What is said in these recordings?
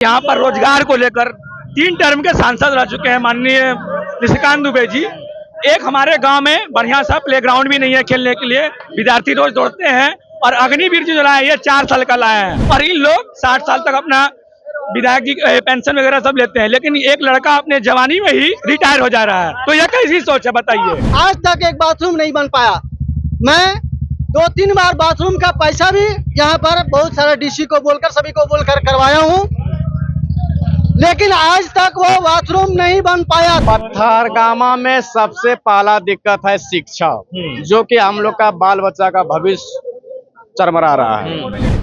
यहाँ पर रोजगार को लेकर 3 टर्म के सांसद रह चुके हैं माननीय निशिकांत दुबे जी। एक हमारे गांव में बढ़िया सा प्लेग्राउंड भी नहीं है खेलने के लिए, विद्यार्थी रोज दौड़ते हैं। और अग्निवीर जो लाए ये 4 साल का लाए हैं और इन लोग 60 साल तक अपना विधायक की पेंशन वगैरह सब लेते हैं, लेकिन एक लड़का अपने जवानी में ही रिटायर हो जा रहा है। तो यह कैसी सोच है बताइए। आज तक एक बाथरूम नहीं बन पाया। मैं 2-3 बार बाथरूम का पैसा भी यहाँ पर बहुत सारे डीसी को बोलकर सभी को बोलकर करवाया हूँ, लेकिन आज तक वो बाथरूम नहीं बन पाया। पत्थरगामा में सबसे पहला दिक्कत है शिक्षा, जो कि हम लोग का बाल बच्चा का भविष्य चरमरा रहा है।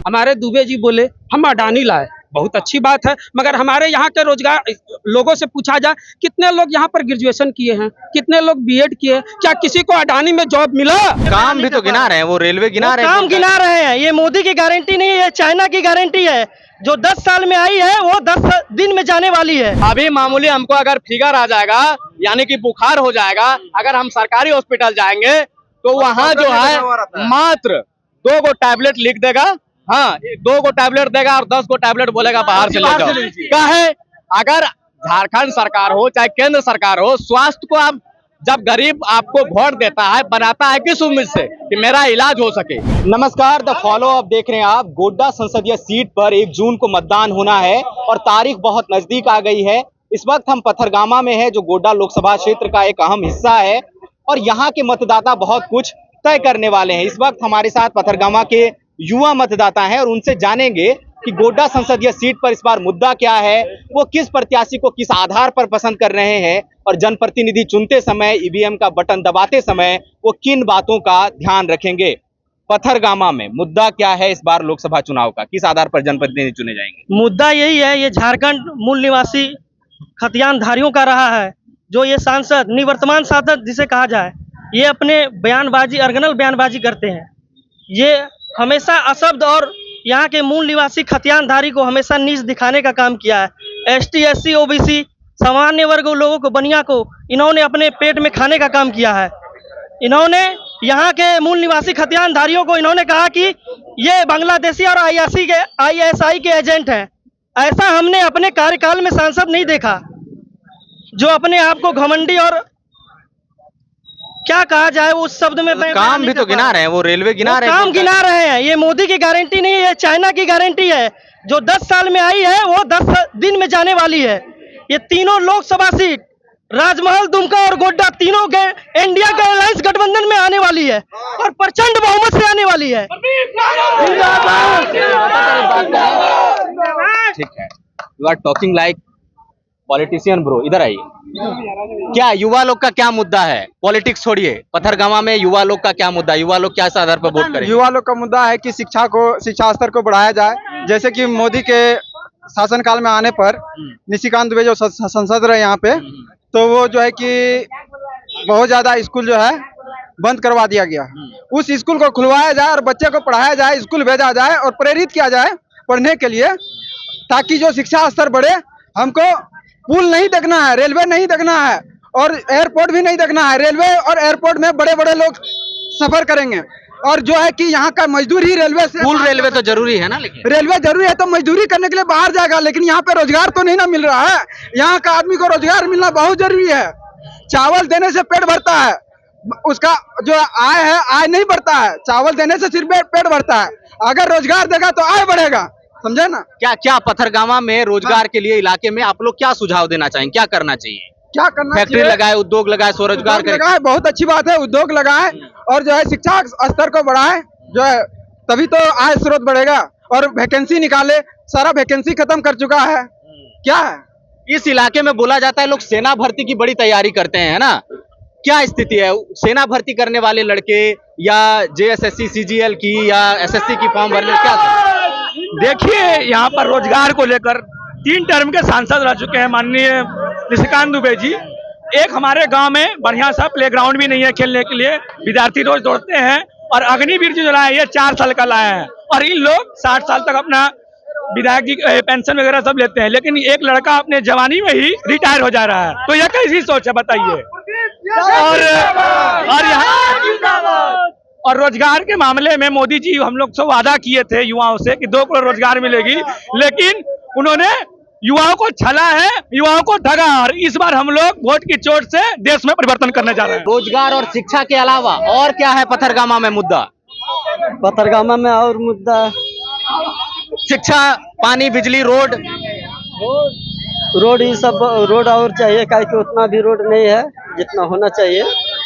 हमारे दुबे जी बोले हम अडानी लाए, बहुत अच्छी बात है, मगर हमारे यहाँ के रोजगार लोगों से पूछा जाए कितने लोग यहाँ पर ग्रेजुएशन किए हैं, कितने लोग बीएड किए, क्या किसी को अडानी में जॉब मिला? काम भी तो गिना रहे हैं, वो रेलवे गिना रहे हैं, काम गिना रहे हैं। ये मोदी की गारंटी नहीं है, चाइना की गारंटी है। जो 10 साल में आई है वो 10 दिन में जाने वाली है। अभी मामूली हमको अगर फिगर आ जाएगा, यानी कि बुखार हो जाएगा, अगर हम सरकारी हॉस्पिटल जाएंगे तो वहाँ जो है मात्र 2 गो टैबलेट लिख देगा। हाँ, 2 गो टैबलेट देगा और 10 गो टैबलेट बोलेगा बाहर से ले जाओ। क्या है, अगर झारखंड सरकार हो चाहे केंद्र सरकार हो, स्वास्थ्य को आप जब गरीब आपको वोट देता है, बनाता है किस उम्मीद से कि मेरा इलाज हो सके। नमस्कार, द फॉलो अप देख रहे हैं आप। गोड्डा संसदीय सीट पर 1 जून को मतदान होना है और तारीख बहुत नजदीक आ गई है। इस वक्त हम पत्थरगामा में है, जो गोड्डा लोकसभा क्षेत्र का एक अहम हिस्सा है और यहाँ के मतदाता बहुत कुछ तय करने वाले हैं। इस वक्त हमारे साथ पत्थरगामा के युवा मतदाता हैं और उनसे जानेंगे कि गोड्डा संसदीय सीट पर इस बार मुद्दा क्या है, वो किस प्रत्याशी को किस आधार पर पसंद कर रहे हैं और जनप्रतिनिधि चुनते समय, ईवीएम का बटन दबाते समय वो किन बातों का ध्यान रखेंगे। पत्थरगामा में मुद्दा क्या है इस बार लोकसभा चुनाव का, किस आधार पर जनप्रतिनिधि चुने जाएंगे? मुद्दा यही है, ये झारखंड मूल निवासी खतियानधारियों का रहा है। जो ये सांसद, निवर्तमान सांसद जिसे कहा जाए, ये अपने बयानबाजी, अर्गनल बयानबाजी करते हैं। ये हमेशा अशब्द और यहाँ के मूल निवासी खतियानधारी को हमेशा नीच दिखाने का काम किया है। एसटी, एससी, ओबीसी, सामान्य वर्ग लोगों को, बनिया को इन्होंने अपने पेट में खाने का काम किया है। इन्होंने यहाँ के मूल निवासी खतियानधारियों को इन्होंने कहा कि ये बांग्लादेशी और आईएसआई के एजेंट हैं। ऐसा हमने अपने कार्यकाल में सांसद नहीं देखा, जो अपने आप को घमंडी और क्या कहा जाए उस शब्द में काम भी तो गिना रहे हैं, वो रेलवे गिना रहे हैं, काम गिना रहे हैं। ये मोदी की गारंटी नहीं है, चाइना की गारंटी है। जो 10 साल में आई है वो 10 दिन में जाने वाली है। ये तीनों लोकसभा सीट, राजमहल, दुमका और गोड्डा, तीनों इंडिया के अलायंस गठबंधन में आने वाली है और प्रचंड बहुमत से आने वाली है। ठीक है, you are talking like politician bro. इधर आइए, क्या युवा लोग का क्या मुद्दा है? पॉलिटिक्स छोड़िए, पत्थरगामा में युवा लोग का क्या मुद्दा है? युवा लोग क्या इस आधार पर वोट करें? युवा लोग का मुद्दा है कि शिक्षा स्तर को बढ़ाया जाए। जैसे कि मोदी के शासनकाल में आने पर निशिकांत दुबे जो संसद रहे यहाँ पे, तो वो जो है कि बहुत ज्यादा स्कूल जो है बंद करवा दिया गया। उस स्कूल को खुलवाया जाए और बच्चे को पढ़ाया जाए, स्कूल भेजा जाए और प्रेरित किया जाए पढ़ने के लिए, ताकि जो शिक्षा स्तर बढ़े। हमको पुल नहीं देखना है, रेलवे नहीं देखना है और एयरपोर्ट भी नहीं देखना है। रेलवे और एयरपोर्ट में बड़े बड़े लोग सफर करेंगे और जो है कि यहाँ का मजदूर ही रेलवे से, पुल रेलवे तो जरूरी है ना, लेकिन रेलवे जरूरी है तो मजदूरी करने के लिए बाहर जाएगा, लेकिन यहाँ पे रोजगार तो नहीं ना मिल रहा है। यहाँ का आदमी को रोजगार मिलना बहुत जरूरी है। चावल देने से पेट भरता है, उसका जो आय है, आय नहीं बढ़ता है। चावल देने से सिर्फ पेट भरता है, अगर रोजगार देगा तो आय बढ़ेगा, समझे ना। क्या पत्थरगामा में रोजगार के लिए इलाके में आप लोग क्या सुझाव देना चाहेंगे? क्या करना चाहिए? क्या करना चाहिए? फैक्ट्री लगाए, उद्योग लगाए, स्वरोजगार लगाए, बहुत अच्छी बात है। उद्योग लगाए और जो है शिक्षा स्तर को बढ़ाए, जो है तभी तो आय स्रोत बढ़ेगा। और वैकेंसी निकाले, सारा वैकेंसी खत्म कर चुका है। क्या है, इस इलाके में बोला जाता है लोग सेना भर्ती की बड़ी तैयारी करते हैं, है ना? क्या स्थिति है? सेना भर्ती करने वाले लड़के या जेएसएससी, सीजीएल की या एसएससी की फॉर्म भरने, क्या? देखिए, यहाँ पर रोजगार को लेकर 3 टर्म के सांसद रह चुके हैं माननीय निशिकांत दुबे जी। एक हमारे गांव में बढ़िया सा प्लेग्राउंड भी नहीं है खेलने के लिए, विद्यार्थी रोज दौड़ते हैं। और अग्निवीर जो लाए ये 4 साल का लाए हैं और इन लोग 60 साल तक अपना विधायक की पेंशन वगैरह सब लेते हैं, लेकिन एक लड़का अपने जवानी में ही रिटायर हो जा रहा है। तो यह कैसी सोच है बताइए। और यहाँ और रोजगार के मामले में मोदी जी हम लोग से वादा किए थे युवाओं से कि 2 करोड़ रोजगार मिलेगी, लेकिन उन्होंने युवाओं को छला है, युवाओं को ठगा, और इस बार हम लोग वोट की चोट से देश में परिवर्तन करने जा रहे हैं। रोजगार और शिक्षा के अलावा और क्या है पथरगामा में मुद्दा? पथरगामा में और मुद्दा शिक्षा, पानी, बिजली, रोड। रोड, ये सब रोड और चाहिए, क्योंकि उतना भी रोड नहीं है जितना होना चाहिए।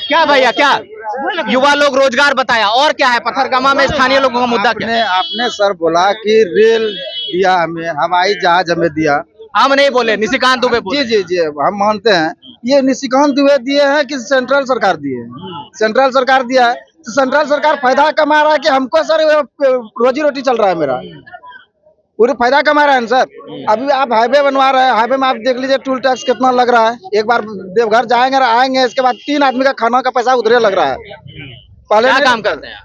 क्या भैया, क्या युवा लोग रोजगार बताया, और क्या है पथरगामा में स्थानीय लोगों का मुद्दा? क्या है? आपने सर बोला कि रेल दिया हमें, हवाई जहाज हमें दिया। हम नहीं बोले, निशिकांत दुबे बोले। जी जी जी, हम मानते हैं ये निशिकांत दुबे दिए हैं कि सेंट्रल सरकार दिए है? सेंट्रल सरकार दिया है, तो सेंट्रल सरकार फायदा कमा रहा है कि हमको सर रोजी रोटी चल रहा है मेरा, पूरी फायदा कमा रहा है सर। अभी आप हाईवे बनवा रहे हैं, हाईवे में आप देख लीजिए टोल टैक्स कितना लग रहा है। एक बार देवघर जाएंगे और आएंगे, इसके बाद 3 आदमी का खाना का पैसा उधरे लग रहा है। पहले क्या नहीं काम लगता। करते हैं?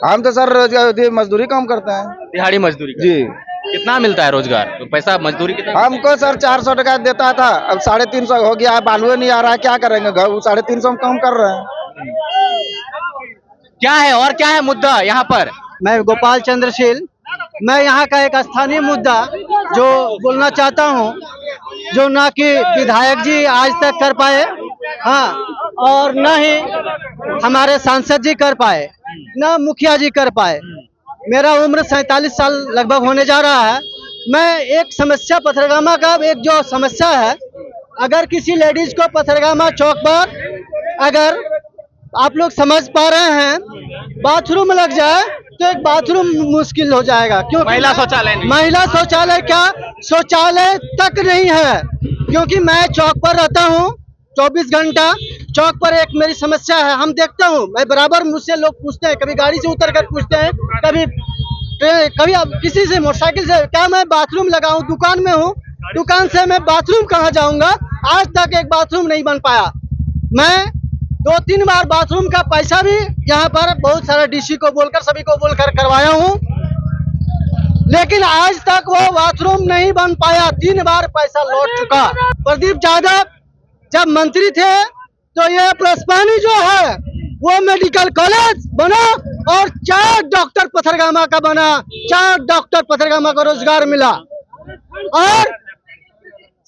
हम तो सर मजदूरी काम करते हैं दिहाड़ी मजदूरी करते जी। हैं। कितना मिलता है रोजगार, तो पैसा मजदूरी कितना? हमको सर 400 टका देता था, अब 350 हो गया है। बालुए नहीं आ रहा है, क्या करेंगे? घर 350 में काम कर रहे हैं। क्या है और क्या है मुद्दा यहाँ पर? मैं गोपाल चंद्रशील, मैं यहाँ का एक स्थानीय मुद्दा जो बोलना चाहता हूँ, जो ना कि विधायक जी आज तक कर पाए, हाँ, और न ही हमारे सांसद जी कर पाए, न मुखिया जी कर पाए। मेरा उम्र 47 साल लगभग होने जा रहा है। मैं एक समस्या पथरगामा का, एक जो समस्या है, अगर किसी लेडीज को पथरगामा चौक पर अगर आप लोग समझ पा रहे हैं बाथरूम लग जाए तो एक बाथरूम मुश्किल हो जाएगा, क्योंकि महिला शौचालय नहीं। महिला शौचालय क्या, शौचालय तक नहीं है। क्योंकि मैं चौक पर रहता हूँ 24 घंटा, चौक पर एक मेरी समस्या है। हम देखता हूँ, मैं बराबर, मुझसे लोग पूछते हैं, कभी गाड़ी से उतर कर पूछते हैं, कभी अब किसी से मोटरसाइकिल से, क्या मैं बाथरूम लगाऊं? दुकान में हूँ, दुकान से मैं बाथरूम कहाँ जाऊंगा? आज तक एक बाथरूम नहीं बन पाया। मैं 2-3 बार बाथरूम का पैसा भी यहाँ पर बहुत सारा डीसी को बोलकर, सभी को बोलकर करवाया हूँ, लेकिन आज तक वो बाथरूम नहीं बन पाया। 3 बार पैसा लौट चुका। प्रदीप यादव जब मंत्री थे तो ये प्रस्पानी जो है वो मेडिकल कॉलेज बना और 4 डॉक्टर पथरगामा का बना, 4 डॉक्टर पथरगामा को रोजगार मिला। और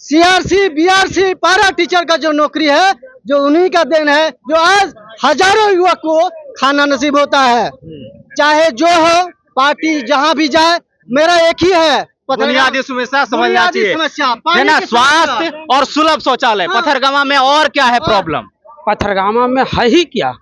सीआरसी, बीआरसी, पारा टीचर का जो नौकरी है, जो उन्हीं का देन है, जो आज हजारों युवक को खाना नसीब होता है। चाहे जो हो, पार्टी जहां भी जाए, मेरा एक ही है, बुनियादी समस्या समझना बुनियादी चाहिए, समस्या, है पानी ना? की स्वास्थ्य समस्या। और सुलभ शौचालय। हाँ। पथरगामा में और क्या है प्रॉब्लम? पथरगामा में है ही क्या,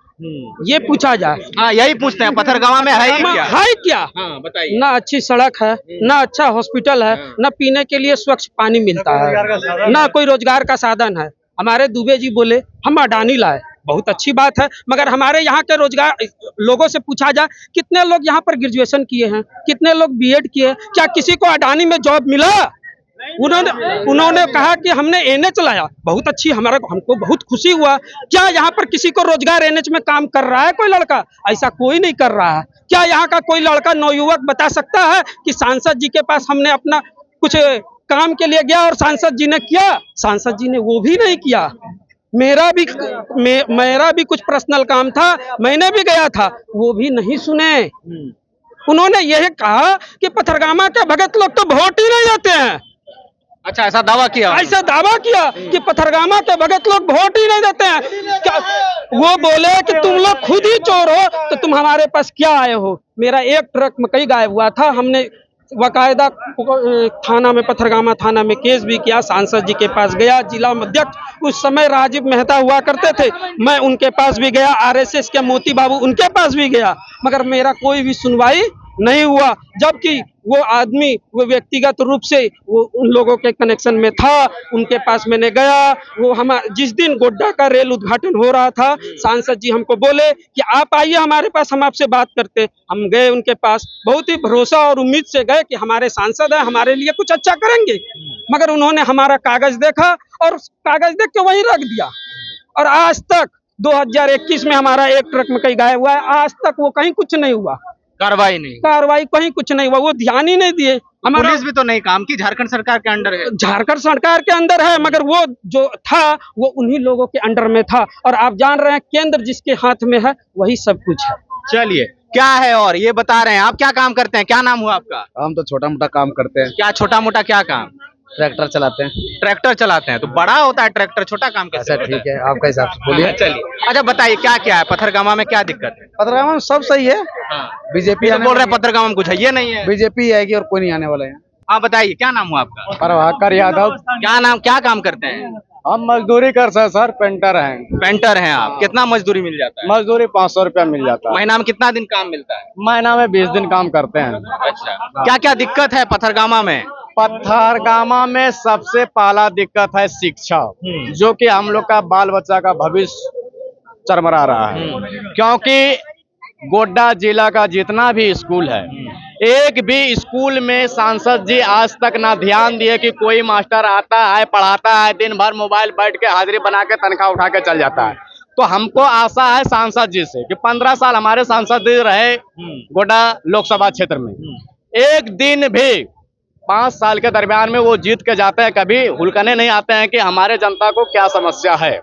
ये पूछा जाए। हाँ, यही पूछते हैं, पथरगामा में है ही क्या? है क्या? हाँ, बताइए। ना अच्छी सड़क है, ना अच्छा हॉस्पिटल है, ना पीने के लिए स्वच्छ पानी मिलता है, ना कोई रोजगार का साधन है। हमारे दुबे जी बोले हम अडानी लाए, बहुत अच्छी बात है, मगर हमारे यहाँ के रोजगार लोगों से पूछा जाए, कितने लोग यहाँ पर ग्रेजुएशन किए हैं, कितने लोग बीएड किए, क्या किसी को अडानी में जॉब मिला? उन्होंने कहा कि हमने एनएच चलाया, बहुत अच्छी, हमको बहुत खुशी हुआ। क्या यहाँ पर किसी को रोजगार एनएच में काम कर रहा है कोई लड़का? ऐसा कोई नहीं कर रहा है। क्या यहाँ का कोई लड़का नवयुवक बता सकता है कि सांसद जी के पास हमने अपना कुछ काम के लिए गया और सांसद जी ने किया? सांसद जी ने वो भी नहीं किया। मेरा भी कुछ पर्सनल काम था, मैंने भी गया था, वो भी नहीं सुने। उन्होंने यह कहा कि पथरगामा के भगत लोग तो वोट ही नहीं देते हैं। अच्छा, ऐसा दावा किया? ऐसा दावा किया कि पथरगामा के भगत लोग वोट ही नहीं देते हैं। क्या वो बोले कि तुम लोग खुद ही चोर हो, तो तुम हमारे पास क्या आए हो? मेरा एक ट्रक मकई गायब हुआ था, हमने बाकायदा थाना में, पथरगामा थाना में केस भी किया, सांसद जी के पास गया, जिला अध्यक्ष उस समय राजीव मेहता हुआ करते थे, मैं उनके पास भी गया, आरएसएस के मोती बाबू उनके पास भी गया, मगर मेरा कोई भी सुनवाई नहीं हुआ। जबकि वो आदमी, वो व्यक्तिगत रूप से वो उन लोगों के कनेक्शन में था, उनके पास मैंने गया। वो हम जिस दिन गोड्डा का रेल उद्घाटन हो रहा था, सांसद जी हमको बोले कि आप आइए हमारे पास, हम आपसे बात करते। हम गए उनके पास, बहुत ही भरोसा और उम्मीद से गए कि हमारे सांसद हैं, हमारे लिए कुछ अच्छा करेंगे, मगर उन्होंने हमारा कागज देखा और कागज देख के वहीं रख दिया। और आज तक 2021 में हमारा एक ट्रक मकई गायब हुआ है, आज तक वो कहीं कुछ नहीं हुआ, कार्रवाई कहीं कुछ नहीं हुआ, वो ध्यान ही नहीं दिए। हमारा पुलिस भी तो नहीं काम की, झारखंड सरकार के अंडर है। झारखंड सरकार के अंदर है, मगर वो जो था वो उन्हीं लोगों के अंडर में था। और आप जान रहे हैं, केंद्र जिसके हाथ में है वही सब कुछ है। चलिए, क्या है और ये बता रहे हैं, आप क्या काम करते हैं? क्या नाम हुआ आपका? हम तो छोटा मोटा काम करते हैं। क्या छोटा मोटा क्या काम? ट्रैक्टर चलाते हैं। ट्रैक्टर चलाते हैं तो बड़ा होता है ट्रैक्टर, छोटा काम कैसे अच्छा होता है? ठीक है, आपका हिसाब से बोलिए। चलिए अच्छा बताइए क्या क्या है पत्थरगामा में, क्या दिक्कत है? पथरगामा में सब सही है। बीजेपी ये तो बोल रहे हैं पत्थरगामा में कुछ है ये नहीं है। बीजेपी आएगी और कोई नहीं आने वाला है। हाँ बताइए क्या नाम हुआ आपका? प्रभाकर यादव। क्या नाम, क्या काम करते हैं? हम मजदूरी करते हैं सर, पेंटर हैं। पेंटर हैं आप। कितना मजदूरी मिल जाता है? मजदूरी 500 रुपया मिल जाता है। महीना में कितना दिन काम मिलता है? महीना में 20 दिन काम करते हैं। अच्छा क्या क्या दिक्कत है पत्थरगामा में? पत्थरगामा में सबसे पहला दिक्कत है शिक्षा, जो कि हम लोग का बाल बच्चा का भविष्य चरमरा रहा है। क्योंकि गोड्डा जिला का जितना भी स्कूल है, एक भी स्कूल में सांसद जी आज तक ना ध्यान दिए कि कोई मास्टर आता है, पढ़ाता है, दिन भर मोबाइल बैठ के हाजिरी बना के तनख्वाह उठा के चल जाता है। तो हमको आशा है सांसद जी से कि 15 साल हमारे सांसद जी रहे गोड्डा लोकसभा क्षेत्र में, एक दिन भी 5 साल के दरमियान में वो जीत के जाते हैं, कभी हुलकने नहीं आते हैं कि हमारे जनता को क्या समस्या है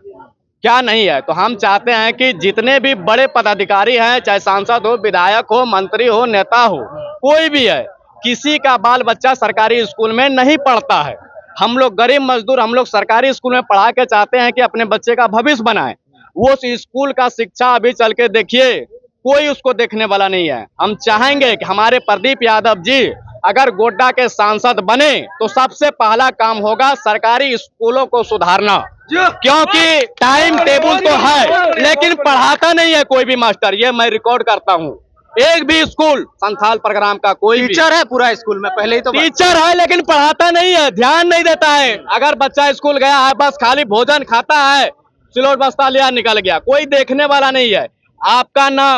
क्या नहीं है। तो हम चाहते हैं कि जितने भी बड़े पदाधिकारी हैं, चाहे सांसद हो, विधायक हो, मंत्री हो, नेता हो, कोई भी है, किसी का बाल बच्चा सरकारी स्कूल में नहीं पढ़ता है। हम लोग गरीब मजदूर, हम लोग सरकारी स्कूल में पढ़ा के चाहते हैं कि अपने बच्चे का भविष्य बनाए। वो उस स्कूल का शिक्षा अभी चल के देखिए, कोई उसको देखने वाला नहीं है। हम चाहेंगे कि हमारे प्रदीप यादव जी अगर गोड्डा के सांसद बने तो सबसे पहला काम होगा सरकारी स्कूलों को सुधारना, क्योंकि टाइम टेबल तो है लेकिन पढ़ाता नहीं है कोई भी मास्टर। ये मैं रिकॉर्ड करता हूँ, एक भी स्कूल संथाल प्रोग्राम का कोई टीचर है पूरा स्कूल में, पहले ही तो टीचर है लेकिन पढ़ाता नहीं है, ध्यान नहीं देता है। अगर बच्चा स्कूल गया है बस खाली भोजन खाता है, सिलोट बस्ता लिया निकल गया, कोई देखने वाला नहीं है। आपका ना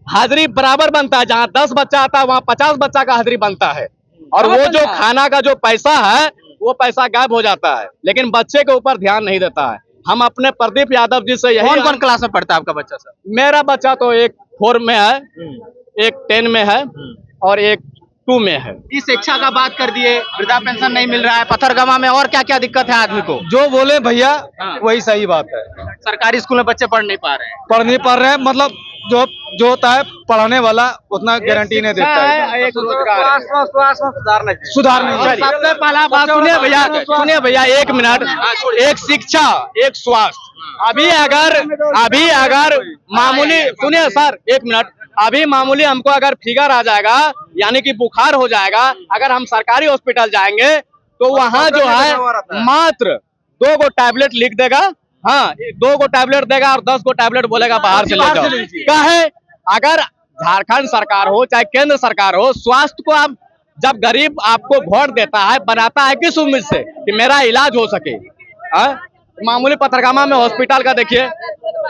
हाजिरी बराबर बनता है, जहाँ 10 बच्चा आता है वहाँ 50 बच्चा का हाजिरी बनता है, और वो जो खाना का जो पैसा है वो पैसा गायब हो जाता है, लेकिन बच्चे के ऊपर ध्यान नहीं देता है। हम अपने प्रदीप यादव जी से यही कौन कौन क्लास में पढ़ता है आपका बच्चा सर? मेरा बच्चा तो एक 4 में है, एक 10 में है और एक 2 में है। इस शिक्षा का बात कर दिए, वृद्धा पेंशन नहीं मिल रहा है पत्थरगामा में, और क्या क्या दिक्कत है आदमी को? जो बोले भैया हाँ। वही सही बात है। सरकारी स्कूल में बच्चे पढ़ नहीं पा रहे हैं। पढ़ नहीं पा रहे हैं, मतलब जो होता है पढ़ाने वाला उतना गारंटी नहीं देता है। एक रोजगार सुधार नहीं। सबसे पहला बात सुनिए भैया 1 मिनट, एक शिक्षा, एक स्वास्थ्य। अभी अगर मामूली, सुनिए सर 1 मिनट, अभी मामूली हमको अगर फिगर आ जाएगा, यानी कि बुखार हो जाएगा, अगर हम सरकारी हॉस्पिटल जाएंगे तो वहाँ जो है मात्र 2 गो टैबलेट लिख देगा। हाँ 2 गो टैबलेट देगा और 10 गो टैबलेट बोलेगा बाहर से ले जाओ। क्या है, अगर झारखंड सरकार हो चाहे केंद्र सरकार हो, स्वास्थ्य को आप जब गरीब आपको वोट देता है, बनाता है किस उम्मीद से कि मेरा इलाज हो सके। मामूली पत्थरगामा में हॉस्पिटल का देखिए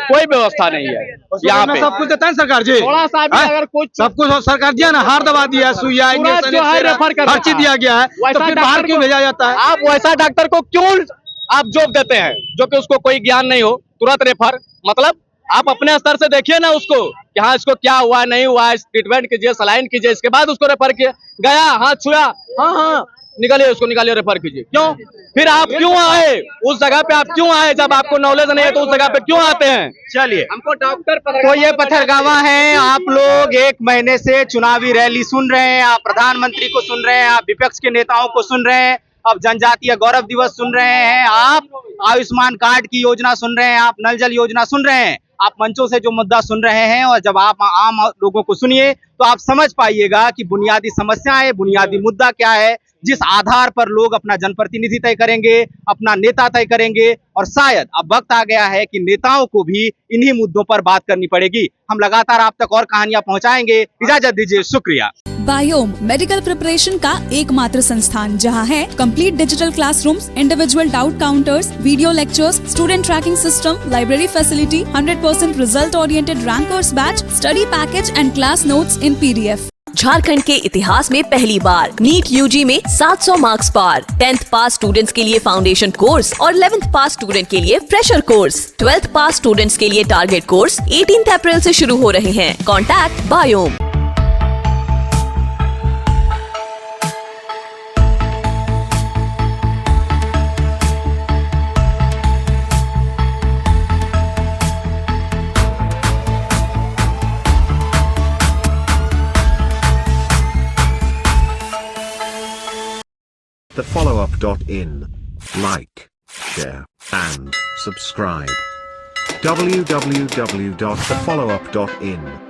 कोई व्यवस्था नहीं है। यहाँ पे सब कुछ देता है सरकार जी, थोड़ा सा भी अगर कुछ सब कुछ सरकार दिया ना, हार दवा दिया, सुइया इंजेक्शन, जो है रेफर कर हर चीज दिया गया है, तो फिर बाहर क्यों भेजा जाता है? आप वैसा डॉक्टर को क्यों आप जॉब देते हैं जो कि उसको कोई ज्ञान नहीं हो, तुरंत रेफर? मतलब आप अपने स्तर से देखिए ना उसको कि हाँ इसको क्या हुआ नहीं हुआ, ट्रीटमेंट कीजिए, सलाइन कीजिए, इसके बाद उसको रेफर किया। गया हाथ छुआ, हाँ निकालिए उसको, निकालिए रेफर कीजिए। क्यों? फिर आप क्यों आए उस जगह पे? आप क्यों आए? जब आपको नॉलेज नहीं है तो उस जगह पे क्यों आते हैं? चलिए हमको डॉक्टर तो ये पत्थरगामा है, आप लोग 1 महीने से चुनावी रैली सुन रहे हैं, आप प्रधानमंत्री को सुन रहे हैं, आप विपक्ष के नेताओं को सुन रहे हैं, अब जनजातीय गौरव दिवस सुन रहे हैं, आप आयुष्मान कार्ड की योजना सुन रहे हैं, आप नल जल योजना सुन रहे हैं, आप मंचों से जो मुद्दा सुन रहे हैं, और जब आप आम लोगों को सुनिए तो आप समझ पाइएगा कि बुनियादी समस्याएं, बुनियादी मुद्दा क्या है, जिस आधार पर लोग अपना जनप्रतिनिधि तय करेंगे, अपना नेता तय करेंगे। और शायद अब वक्त आ गया है कि नेताओं को भी इन्हीं मुद्दों पर बात करनी पड़ेगी। हम लगातार आप तक और कहानियां पहुंचाएंगे। इजाजत दीजिए, शुक्रिया। बायोम मेडिकल प्रिपरेशन का एकमात्र संस्थान जहां है complete digital classrooms, individual doubt counters, video lectures, student tracking system, library facility, 100% result oriented rankers batch, study package and class notes in PDF। Jharkhand के इतिहास में पहली बार नीट UG में 700 मार्क्स पार। 10th पास स्टूडेंट्स के लिए फाउंडेशन कोर्स और 11th पास student के लिए फ्रेशर कोर्स। 12th पास स्टूडेंट्स के लिए टारगेट कोर्स 18 अप्रैल से शुरू हो रहे हैं। Contact biome. thefollowup.in. Like, share, and subscribe. www.thefollowup.in